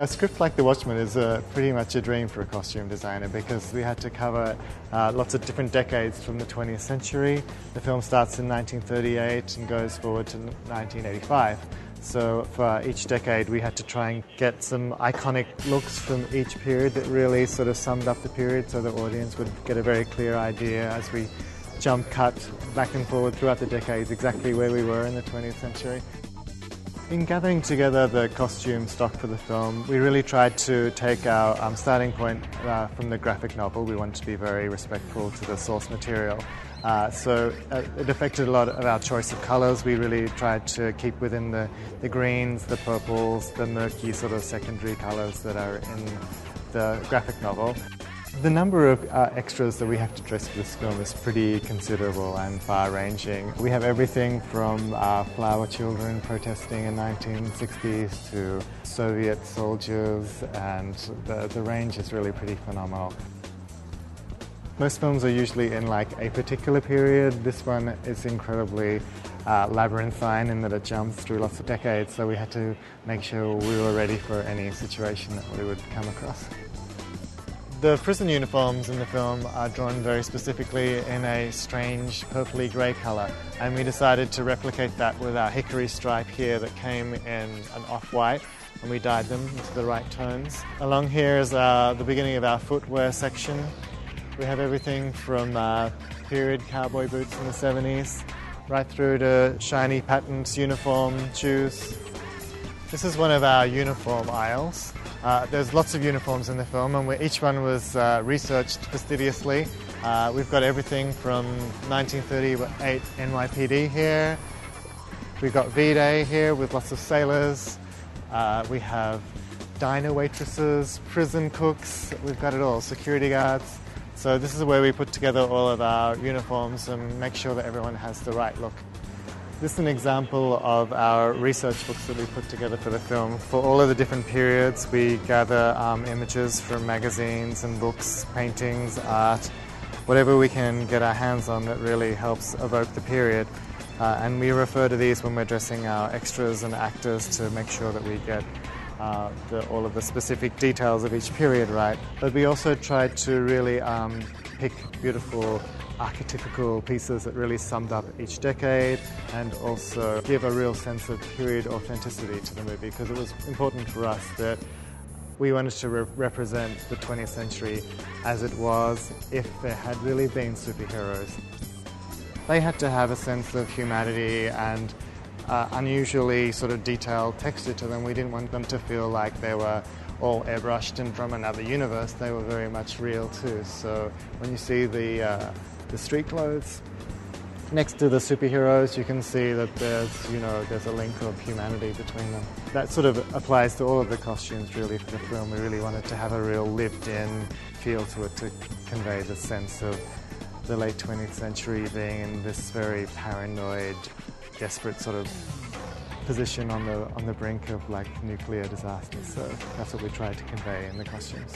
A script like The Watchmen is pretty much a dream for a costume designer because we had to cover lots of different decades from the 20th century. The film starts in 1938 and goes forward to 1985. So for each decade we had to try and get some iconic looks from each period that really sort of summed up the period so the audience would get a very clear idea as we jump cut back and forward throughout the decades exactly where we were in the 20th century. In gathering together the costume stock for the film, we really tried to take our starting point from the graphic novel. We wanted to be very respectful to the source material. So it affected a lot of our choice of colours. We really tried to keep within the greens, the purples, the murky sort of secondary colours that are in the graphic novel. The number of extras that we have to dress for this film is pretty considerable and far-ranging. We have everything from flower children protesting in 1960s to Soviet soldiers, and the range is really pretty phenomenal. Most films are usually in like a particular period. This one is incredibly labyrinthine in that it jumps through lots of decades, so we had to make sure we were ready for any situation that we would come across. The prison uniforms in the film are drawn very specifically in a strange purpley grey colour, and we decided to replicate that with our hickory stripe here that came in an off-white, and we dyed them into the right tones. Along here is the beginning of our footwear section. We have everything from period cowboy boots in the 70s right through to shiny patterned uniform shoes. This is one of our uniform aisles. There's lots of uniforms in the film, and each one was researched fastidiously. We've got everything from 1938 NYPD here. We've got V-Day here with lots of sailors. We have diner waitresses, prison cooks. We've got it all, security guards. So this is where we put together all of our uniforms and make sure that everyone has the right look. This is an example of our research books that we put together for the film. For all of the different periods, we gather images from magazines and books, paintings, art, whatever we can get our hands on that really helps evoke the period. And we refer to these when we're dressing our extras and actors to make sure that we get all of the specific details of each period right. But we also tried to really pick beautiful archetypical pieces that really summed up each decade and also give a real sense of period authenticity to the movie, because it was important for us that we wanted to represent the 20th century as it was if there had really been superheroes. They had to have a sense of humanity and unusually sort of detailed texture to them. We didn't want them to feel like they were all airbrushed and from another universe. They were very much real too. So when you see the street clothes next to the superheroes, you can see that there's a link of humanity between them. That sort of applies to all of the costumes really for the film. We really wanted to have a real lived-in feel to it to convey the sense of the late 20th century being in this very paranoid, desperate sort of position on the brink of like nuclear disaster. So that's what we tried to convey in the costumes.